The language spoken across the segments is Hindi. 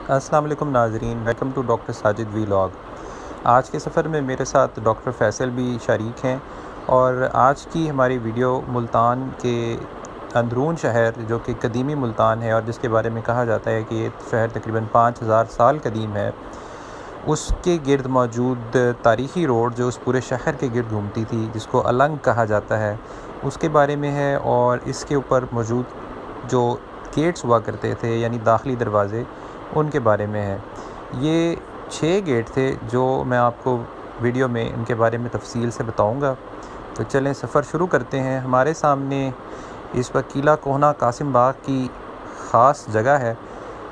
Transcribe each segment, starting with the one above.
अस्सलाम वालेकुम नाज़रीन, welcome to doctor Sajid vlog. आज के सफ़र में मेरे साथ डॉक्टर फैसल भी शरीक हैं और आज की हमारी वीडियो मुल्तान के अंदरून शहर जो कि कदीमी मुल्तान है और जिसके बारे में कहा जाता है कि ये शहर तकरीबन 5000 साल कदीम है, उसके गिर्द मौजूद तारीख़ी रोड जो उस पूरे शहर के गिर्द घूमती थी, जिसको अलंग कहा जाता है, उसके बारे में है। और इसके ऊपर मौजूद जो गेट्स हुआ करते थे यानी दाखिली दरवाज़े, उनके बारे में है। ये 6 गेट थे जो मैं आपको वीडियो में इनके बारे में तफसील से बताऊंगा। तो चलें सफ़र शुरू करते हैं। हमारे सामने इस वक्त किला कोहना कासिम बाग की ख़ास जगह है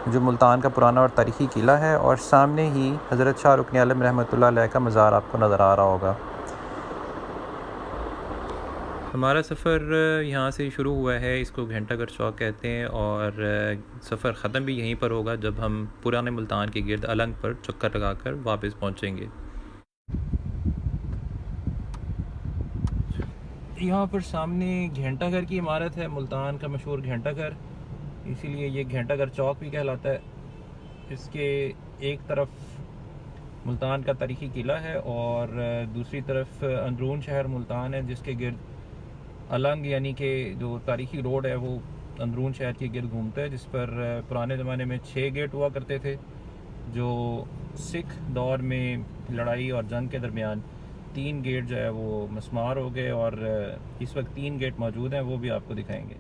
जो मुल्तान का पुराना और तारीख़ी किला है, और सामने ही हज़रत शाह रुकन आलम रहमतुल्लाह अलैह का मज़ार आपको नज़र आ रहा होगा। हमारा सफ़र यहाँ से शुरू हुआ है, इसको घंटाघर चौक कहते हैं, और सफ़र ख़त्म भी यहीं पर होगा जब हम पुराने मुल्तान के गिर्द अलंग पर चक्कर लगाकर वापस पहुँचेंगे। यहाँ पर सामने घंटाघर की इमारत है, मुल्तान का मशहूर घंटाघर, इसीलिए ये घंटाघर चौक भी कहलाता है। इसके एक तरफ मुल्तान का तारीख़ी किला है और दूसरी तरफ अंदरून शहर मुल्तान है, जिसके गिर्द अलंग यानी कि जो तारीख़ी रोड है वो अंदरून शहर के गिर्द घूमता है, जिस पर पुराने ज़माने में 6 गेट हुआ करते थे, जो सिख दौर में लड़ाई और जंग के दरमियान 3 गेट जो है वो मस्मार हो गए, और इस वक्त 3 गेट मौजूद हैं, वो भी आपको दिखाएंगे।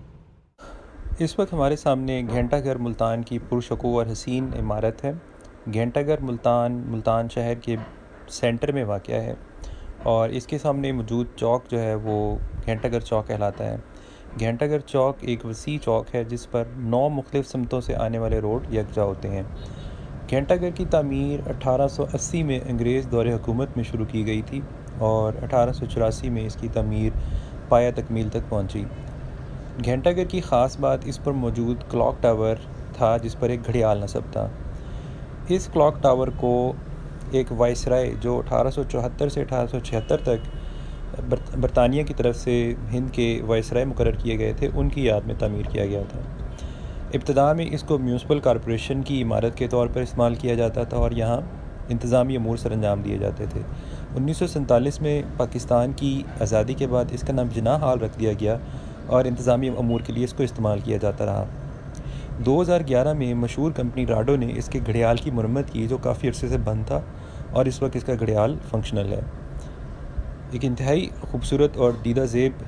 इस वक्त हमारे सामने घंटाघर मुल्तान की पुरशकून और हसीन इमारत है। घंटाघर मुल्तान शहर के सेंटर में वाक़या है और इसके सामने मौजूद चौक जो है वो घंटाघर चौक कहलाता है। घंटाघर चौक एक वसी चौक है जिस पर 9 मुख्तलिफ़ समतों से आने वाले रोड यकजा होते हैं। घंटाघर की तामीर 1880 में अंग्रेज़ दौरे हुकूमत में शुरू की गई थी और 1884 में इसकी तामीर पाया तकमील तक पहुंची। घंटाघर की ख़ास बात इस पर मौजूद क्लॉक टावर था, जिस पर एक घड़ियाल नस्ब था। इस क्लॉक टावर को एक वाइसराय जो 1874 से 1876 तक बरतानिया की तरफ से हिंद के वाइसराय मुकर्रर किए गए थे, उनकी याद में तामीर किया गया था। इब्तदा में इसको म्यूनसिपल कॉरपोरेशन की इमारत के तौर पर इस्तेमाल किया जाता था और यहाँ इंतज़ामी अमूर सर अंजाम दिए जाते थे। 1947 में पाकिस्तान की आज़ादी के बाद इसका नाम जिनाह हाल रख दिया गया और इंतज़ामी अमूर के लिए इसको इस्तेमाल किया जाता रहा। 2011 में मशहूर कंपनी राडो ने इसके घड़ियाल की मरम्मत की, जो काफ़ी अरसे से बंद था, और इस वक्त इसका घड़ियाल फंक्शनल है। एक इंतहाई खूबसूरत और दीदा ज़ेब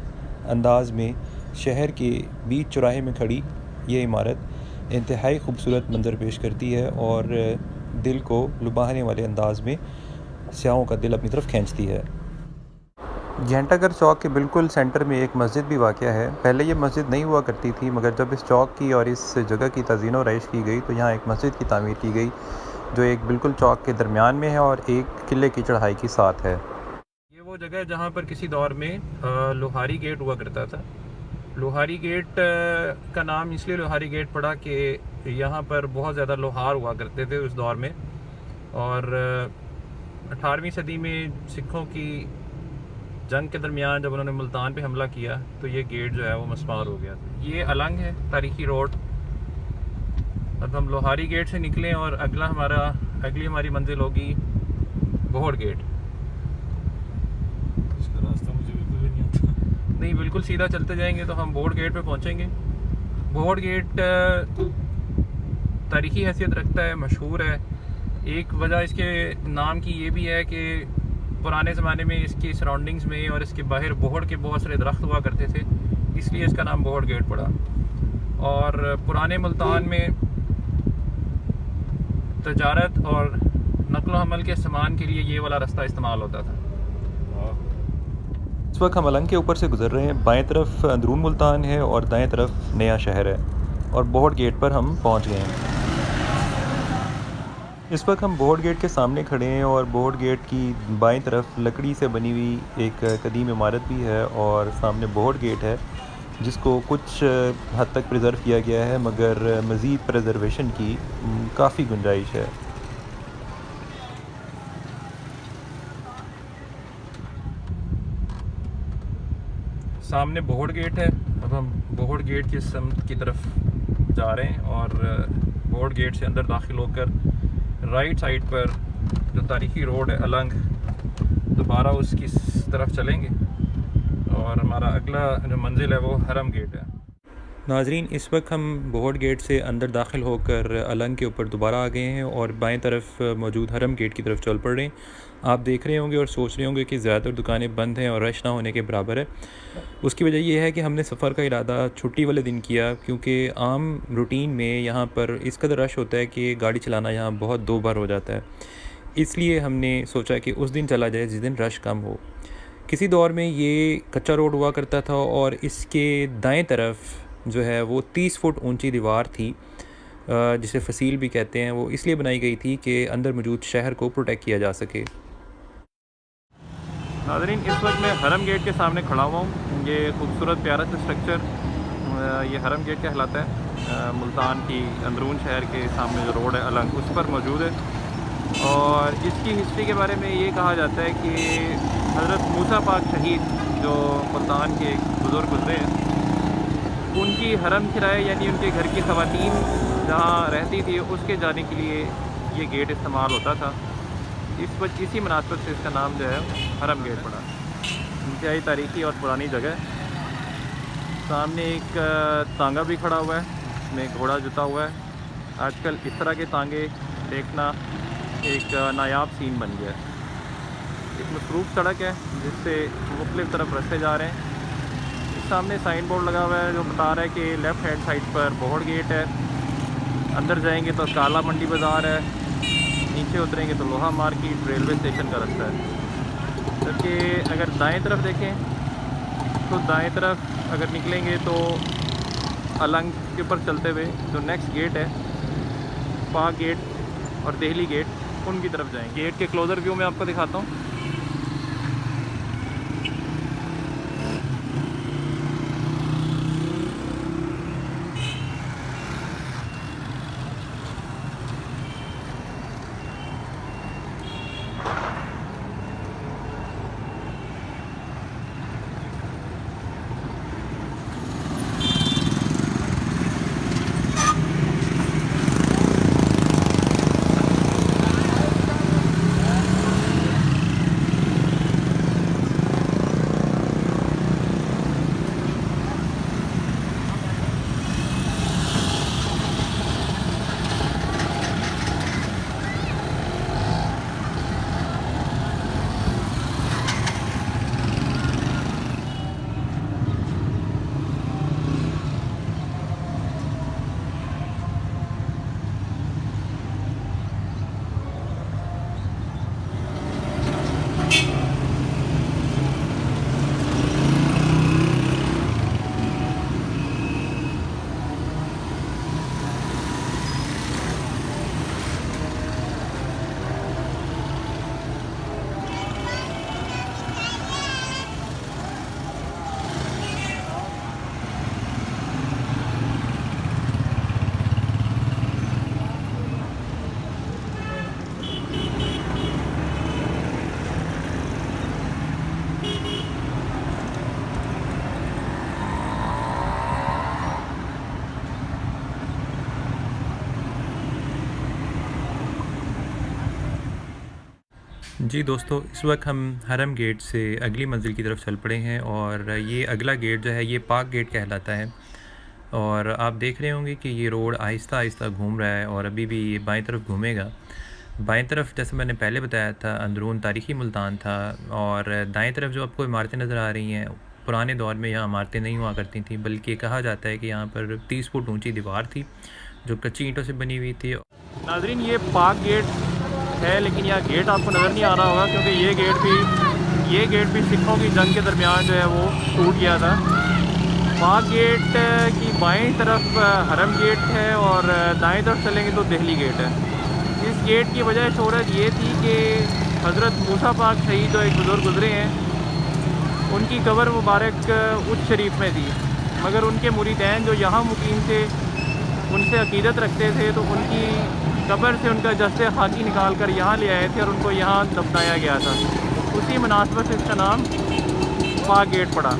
अंदाज में शहर के बीच चौराहे में खड़ी ये इमारत इंतहाई खूबसूरत मंजर पेश करती है और दिल को लुभाने वाले अंदाज में सियाहों का दिल अपनी तरफ खींचती है। घंटाघर चौक के बिल्कुल सेंटर में एक मस्जिद भी वाक़या है। पहले ये मस्जिद नहीं हुआ करती थी, मगर जब इस चौक की और इस जगह की तज़ीन और रईश की गई तो यहाँ एक मस्जिद की तामीर की गई, जो एक बिल्कुल चौक के दरमियान में है और एक किले की चढ़ाई के साथ है। ये वो जगह है जहाँ पर किसी दौर में लोहारी गेट हुआ करता था। लोहारी गेट का नाम इसलिए लोहारी गेट पड़ा कि यहाँ पर बहुत ज़्यादा लोहार हुआ करते थे उस दौर में, और 18वीं सदी में सिखों की जंग के दरमियान जब उन्होंने मुल्तान पे हमला किया तो ये गेट जो है वो मस्मार हो गया था। ये अलंग है तारीख़ी रोड। अब हम लोहारी गेट से निकलें और अगली हमारी मंजिल होगी बोहड़ गेट। इसका रास्ता मुझे बिल्कुल भी नहीं आता। नहीं, बिल्कुल सीधा चलते जाएंगे तो हम बोहड़ गेट पे पहुंचेंगे। बोहड़ गेट तारीख़ी हैसियत रखता है, मशहूर है। एक वजह इसके नाम की ये भी है कि पुराने ज़माने में इसकी सराउंडिंग्स में और इसके बाहर बोहड़ के बहुत सारे दरख्त हुआ करते थे, इसलिए इसका नाम बोहड़ गेट पड़ा। और पुराने मुल्तान में तजारत और नक़्ल हमल के सामान के लिए ये वाला रास्ता इस्तेमाल होता था। इस वक्त हम अलंग के ऊपर से गुजर रहे हैं। बाएं तरफ अंदरून मुल्तान है और दाएं तरफ नया शहर है, और बोहड़ गेट पर हम पहुंच गए हैं। इस वक्त हम बोहड़ गेट के सामने खड़े हैं और बोहड़ गेट की बाईं तरफ लकड़ी से बनी हुई एक कदीम इमारत भी है, और सामने बोहड़ गेट है जिसको कुछ हद तक प्रिज़र्व किया गया है, मगर मज़ीद प्रिजर्वेशन की काफ़ी गुंजाइश है। सामने बोहड़ गेट है। अब हम बोहड़ गेट की समत की तरफ जा रहे हैं और बोर्ड गेट से अंदर दाखिल होकर राइट साइड पर जो तारीखी रोड है अलंग, दोबारा उसकी तरफ चलेंगे और हमारा अगला जो मंजिल है वो हरम गेट है। नाजरीन, इस वक्त हम बोहड़ गेट से अंदर दाखिल होकर अलंग के ऊपर दोबारा आ गए हैं और बाएं तरफ मौजूद हरम गेट की तरफ चल पड़ रहे हैं। आप देख रहे होंगे और सोच रहे होंगे कि ज़्यादातर दुकानें बंद हैं और रश ना होने के बराबर है। उसकी वजह यह है कि हमने सफ़र का इरादा छुट्टी वाले दिन किया, क्योंकि आम रूटीन में यहाँ पर इस कदर रश होता है कि गाड़ी चलाना यहाँ बहुत दो बार हो जाता है। इसलिए हमने सोचा कि उस दिन चला जाए जिस दिन रश कम हो। किसी दौर में ये कच्चा रोड हुआ करता था और इसके दाएं तरफ जो है वो 30 फुट ऊंची दीवार थी, जिसे फसील भी कहते हैं। वो इसलिए बनाई गई थी कि अंदर मौजूद शहर को प्रोटेक्ट किया जा सके। नाज़रीन, इस वक्त मैं हरम गेट के सामने खड़ा हुआ हूँ। ये खूबसूरत प्यारा सा स्ट्रक्चर ये हरम गेट कहलाता है। मुल्तान की अंदरून शहर के सामने जो रोड है अलंग, उस पर मौजूद है। और इसकी हिस्ट्री के बारे में ये कहा जाता है कि हज़रत मूसा पाक शहीद जो मुल्तान के बुज़ुर्ग गुजरे हैं, उनकी हरम किराए यानी उनके घर की ख़वातीन जहाँ रहती थी उसके जाने के लिए ये गेट इस्तेमाल होता था। इसी मुनासबत से इसका नाम जो है हरम गेट पड़ा। इंतहाई तारीख़ी और पुरानी जगह। सामने एक तांगा भी खड़ा हुआ है, इसमें घोड़ा जुता हुआ है। आजकल इस तरह के तांगे देखना एक नायाब सीन बन गया है। एक मसरूफ़ सड़क है जिससे मुख्तलिफ़ तरफ रास्ते जा रहे हैं। सामने साइन बोर्ड लगा हुआ है जो बता रहा है कि लेफ़्ट हैंड साइड पर बोहड़ गेट है, अंदर जाएंगे तो काला मंडी बाज़ार है, नीचे उतरेंगे तो लोहा मार्केट रेलवे स्टेशन का रास्ता है। जबकि अगर दाएं तरफ देखें तो दाएं तरफ अगर निकलेंगे तो अलंग के ऊपर चलते हुए जो नेक्स्ट गेट है पाक गेट और देहली गेट, उनकी तरफ जाएंगे। गेट के क्लोज़र व्यू में आपको दिखाता हूँ। जी दोस्तों, इस वक्त हम हरम गेट से अगली मंजिल की तरफ चल पड़े हैं और ये अगला गेट जो है ये पाक गेट कहलाता है। और आप देख रहे होंगे कि ये रोड आहिस्ता आहिस्ता घूम रहा है और अभी भी ये बाएं तरफ घूमेगा। बाएं तरफ जैसे मैंने पहले बताया था अंदरून तारीख़ी मुल्तान था, और दाएं तरफ जो आपको इमारतें नज़र आ रही हैं, पुराने दौर में यहाँ इमारतें नहीं हुआ करती थी, बल्कि कहा जाता है कि यहाँ पर 30 फुट ऊँची दीवार थी जो कच्ची ईंटों से बनी हुई थी। नाज़रीन, ये पाक गेट है, लेकिन यह गेट आपको नज़र नहीं आ रहा होगा क्योंकि ये गेट भी सिखों की जंग के दरमियान जो है वो टूट गया था। पाक गेट की बाएं तरफ हरम गेट है और दाएं तरफ चलेंगे तो देहली गेट है। इस गेट की वजह शोहरत ये थी कि हज़रत मूसा पाक शहीद जो एक बुज़ुर्ग गुजरे हैं, उनकी कब्र मुबारक उच्च शरीफ में थी, मगर उनके मुरीदैन जो यहाँ मुकीम थे उनसे अकीदत रखते थे, तो उनकी कब्र से उनका जस्ते खाकी निकाल कर यहाँ ले आए थे और उनको यहाँ दफनाया गया था। उसी मुनासबत से इसका नाम पाक गेट पड़ा।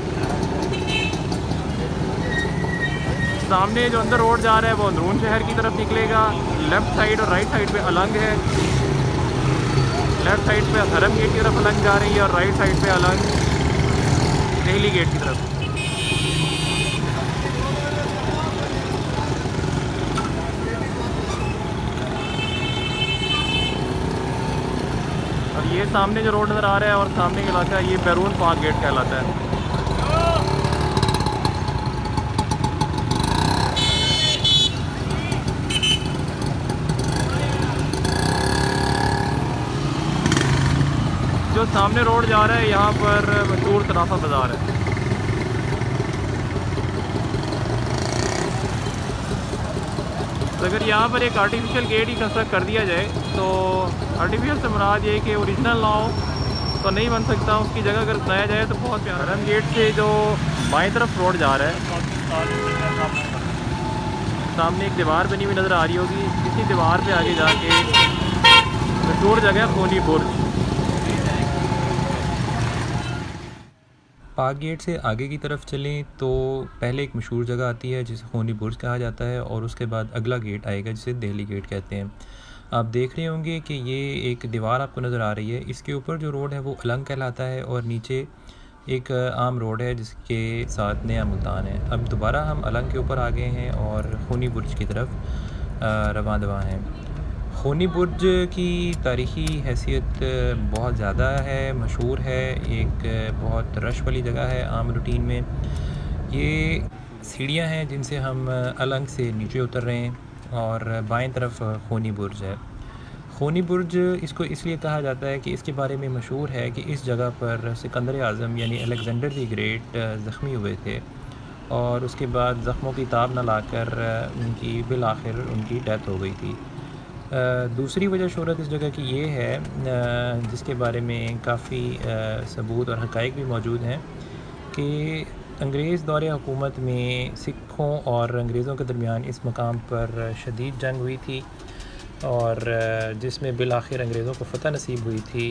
सामने जो अंदर रोड जा रहा है वो अंदरून शहर की तरफ निकलेगा। लेफ़्ट साइड और राइट साइड पे अलंग है। लेफ़्ट साइड पे हरम गेट की तरफ अलंग जा रही है और राइट साइड पे अलंग दिल्ली गेट की तरफ। और ये सामने जो रोड नज़र आ रहा है और सामने का इलाका ये बैरून पार्क गेट कहलाता है। जो सामने रोड जा रहा है यहाँ पर मशहूर तराफा बाज़ार है। तो अगर यहाँ पर एक आर्टिफिशियल गेट ही कंस्ट्रक्ट कर दिया जाए तो आर्टिफिशियल से मुराद ये कि ओरिजिनल ना हो तो नहीं बन सकता, उसकी जगह अगर बनाया जाए तो बहुत प्यारा। हरम गेट से जो बाएं तरफ रोड जा रहा है सामने एक दीवार बनी हुई नज़र आ रही होगी। इसी दीवार पे आगे जाके मशहूर जगह खोनी बुर्ज। पाक गेट से आगे की तरफ चलें तो पहले एक मशहूर जगह आती है जिसे खोनी बुर्ज कहा जाता है और उसके बाद अगला गेट आएगा जिसे दिल्ली गेट कहते हैं। आप देख रहे होंगे कि ये एक दीवार आपको नज़र आ रही है। इसके ऊपर जो रोड है वो अलंग कहलाता है और नीचे एक आम रोड है जिसके साथ नया मुल्तान है। अब दोबारा हम अलंग के ऊपर आ गए हैं और खोनी बुर्ज की तरफ रवां दवा हैं। खोनी बुर्ज की तारीख़ी हैसियत बहुत ज़्यादा है, मशहूर है, एक बहुत रश वाली जगह है आम रूटीन में। ये सीढ़ियाँ हैं जिनसे हम अलंग से नीचे उतर रहे हैं और बाएं तरफ खोनी बुर्ज है। खोनी बुर्ज इसको इसलिए कहा जाता है कि इसके बारे में मशहूर है कि इस जगह पर सिकंदर आज़म यानी अलेक्जेंडर द ग्रेट ज़ख्मी हुए थे और उसके बाद ज़ख्मों की ताब न लाकर उनकी बिल आखिर उनकी डेथ हो गई थी। दूसरी वजह शोहरत इस जगह की ये है जिसके बारे में काफ़ी सबूत और हक़ाइक़ भी मौजूद हैं कि अंग्रेज़ दौरे हुकूमत में सिखों और अंग्रेज़ों के दरमियान इस मकाम पर शदीद जंग हुई थी और जिसमें बिल आखिर अंग्रेज़ों को फ़तह नसीब हुई थी।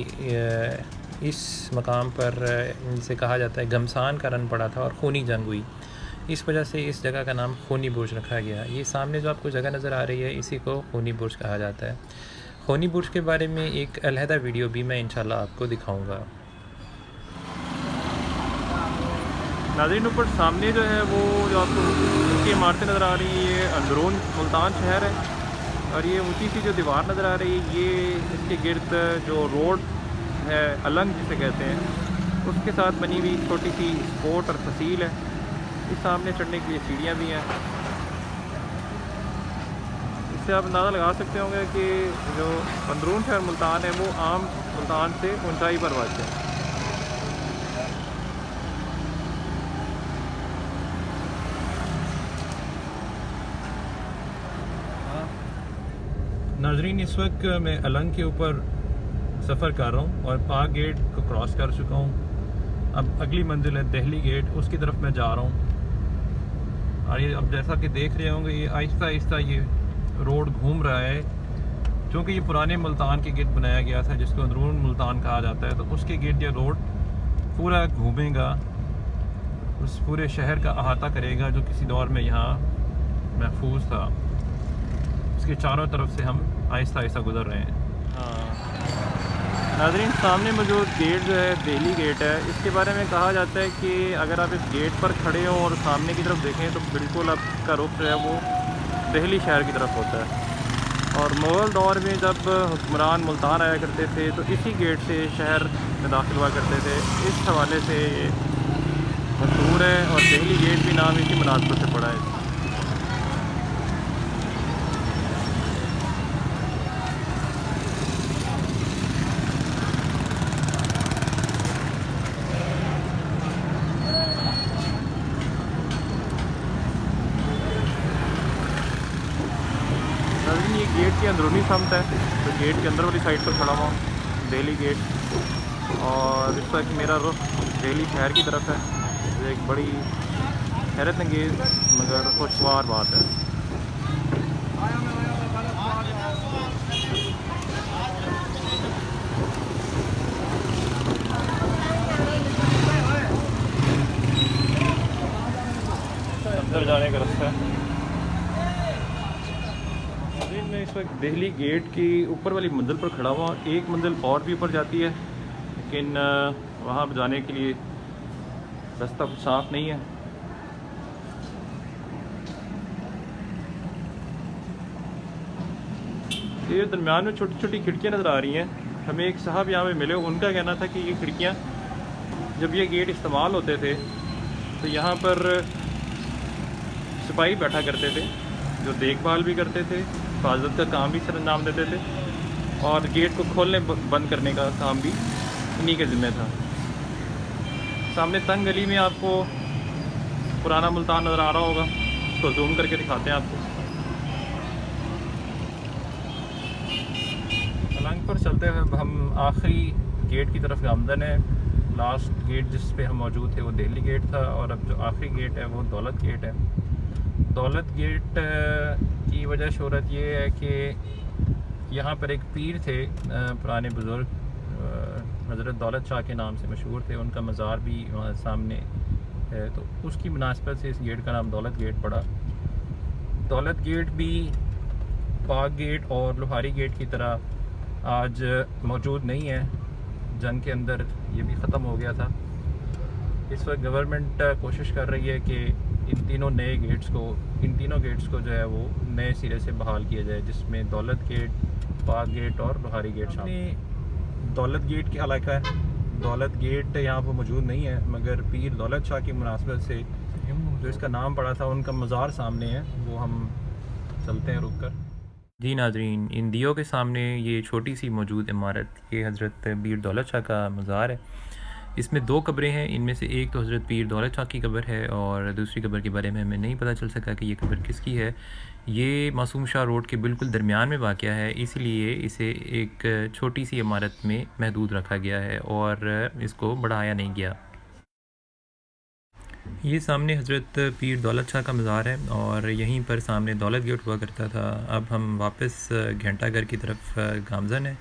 इस मकाम पर इनसे कहा जाता है घमसान का रन पड़ा था और खूनी जंग हुई। इस वजह से इस जगह का नाम खोनी बुर्ज रखा गया। ये सामने जो आपको जगह नज़र आ रही है इसी को खोनी बुर्ज कहा जाता है। खोनी बुर्ज के बारे में एक अलहदा वीडियो भी मैं इंशाल्लाह आपको दिखाऊंगा। नाज़रीन ऊपर सामने जो है वो जो आपको ऊँची इमारतें नज़र आ रही है ये अंदरून मुल्तान शहर है और ये ऊँची सी जो दीवार नज़र आ रही है ये इसके गिर्द जो रोड है अलंग जिसे कहते हैं उसके साथ बनी हुई छोटी सी स्पोर्ट और तहसील है। इस सामने चढ़ने के लिए सीढ़ियाँ भी हैं। इससे आप अंदाज़ा लगा सकते होंगे कि जो अंदरून शहर मुल्तान है वो आम मुल्तान से ऊंचाई पर वाक़ है। नाजरीन इस वक्त मैं अलंग के ऊपर सफ़र कर रहा हूँ और पाक गेट को क्रॉस कर चुका हूँ। अब अगली मंजिल है दिल्ली गेट, उसकी तरफ मैं जा रहा हूँ। और ये अब जैसा कि देख रहे होंगे ये आहिस्ता आहिस्ता ये रोड घूम रहा है क्योंकि ये पुराने मुल्तान के गिर्द बनाया गया था जिसको अंदरून मुल्तान कहा जाता है। तो उसके गिर्द ये रोड पूरा घूमेगा, उस पूरे शहर का अहाता करेगा जो किसी दौर में यहाँ महफूज था। उसके चारों तरफ से हम आहिस्ता आहिस्ता गुजर रहे हैं। नाज़रीन सामने मौजूद गेट जो है दिल्ली गेट है। इसके बारे में कहा जाता है कि अगर आप इस गेट पर खड़े हों और सामने की तरफ देखें तो बिल्कुल आपका रुख जो है वो दिल्ली शहर की तरफ होता है। और मुग़ल दौर में जब हुक्मरान मुल्तान आया करते थे तो इसी गेट से शहर में दाखिल हुआ करते थे। इस हवाले से ये मशहूर है और दिल्ली गेट भी नाम इसी मुनासिबत से पड़ा है। ये गेट की अंदरूनी समत है तो गेट के अंदर वाली साइड पर खड़ा हुआ हूँ दिल्ली गेट और इस वक्त मेरा रुख दिल्ली शहर की तरफ है। ये एक बड़ी हैरत अंगेज़ मगर खुशगवार बात है। अंदर जाने का रास्ता है। दिल्ली गेट की ऊपर वाली मंजिल पर खड़ा हुआ, एक मंजिल और भी ऊपर जाती है, लेकिन वहाँ पर जाने के लिए रास्ता कुछ साफ नहीं है। ये दरम्यान में छोटी छोटी खिड़कियाँ नज़र आ रही हैं। हमें एक साहब यहाँ पे मिले, उनका कहना था कि ये खिड़कियाँ जब ये गेट इस्तेमाल होते थे तो यहाँ पर सिपाही बैठा करते थे जो देखभाल भी करते थे, हिफाजत का काम भी सर अंजाम देते थे और गेट को खोलने बंद करने का काम भी इन्हीं के ज़िम्मे था। सामने तंग गली में आपको पुराना मुल्तान नज़र आ रहा होगा, उसको जूम करके दिखाते हैं आपको। अलंग पर चलते हुए हम आखिरी गेट की तरफ गामजन है। लास्ट गेट जिस पे हम मौजूद थे वो दिल्ली गेट था और अब जो आखिरी गेट है वो दौलत गेट है। दौलत गेट की वजह शोहरत ये है कि यहाँ पर एक पीर थे, पुराने बुज़ुर्ग हज़रत दौलत शाह के नाम से मशहूर थे, उनका मज़ार भी वहाँ सामने है, तो उसकी मुनासिबत से इस गेट का नाम दौलत गेट पड़ा। दौलत गेट भी पाक गेट और लोहारी गेट की तरह आज मौजूद नहीं है, जंग के अंदर ये भी ख़त्म हो गया था। इस वक्त गवर्नमेंट कोशिश कर रही है कि इन तीनों गेट्स को जो है वो नए सिरे से बहाल किया जाए, जिसमें दौलत गेट, पाक गेट और लोहारी गेट शामिल। दौलत गेट की इलाका है, दौलत गेट यहाँ पर मौजूद नहीं है, मगर पीर दौलत शाह की मुनासबत से जो इसका नाम पड़ा था उनका मज़ार सामने है, वो हम चलते हैं रुक कर। जी नाज़रीन, इन दियों के सामने ये छोटी सी मौजूद इमारत, ये हज़रत पीर दौलत शाह का मज़ार है। इसमें 2 कब्रें हैं, इनमें से एक तो हज़रत पीर दौलत शाह की कब्र है और दूसरी कब्र के बारे में हमें नहीं पता चल सका कि ये कब्र किसकी है। ये मासूम शाह रोड के बिल्कुल दरमियान में वाक़या है, इसलिए इसे एक छोटी सी इमारत में महदूद रखा गया है और इसको बढ़ाया नहीं गया। ये सामने हज़रत पीर दौलत शाह का मज़ार है और यहीं पर सामने दौलत गेट हुआ करता था। अब हम वापस घंटाघर की तरफ गामज़न है।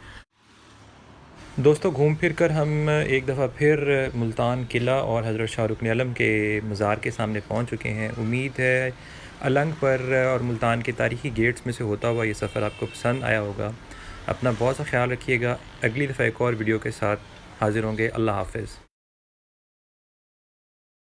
दोस्तों, घूम फिर कर हम एक दफ़ा फिर मुल्तान किला और हज़रत शाह रुकन आलम के मज़ार के सामने पहुंच चुके हैं। उम्मीद है अलंग पर और मुल्तान के तारीख़ी गेट्स में से होता हुआ ये सफ़र आपको पसंद आया होगा। अपना बहुत सा ख्याल रखिएगा। अगली दफ़ा एक और वीडियो के साथ हाज़िर होंगे। अल्लाह हाफ़िज़।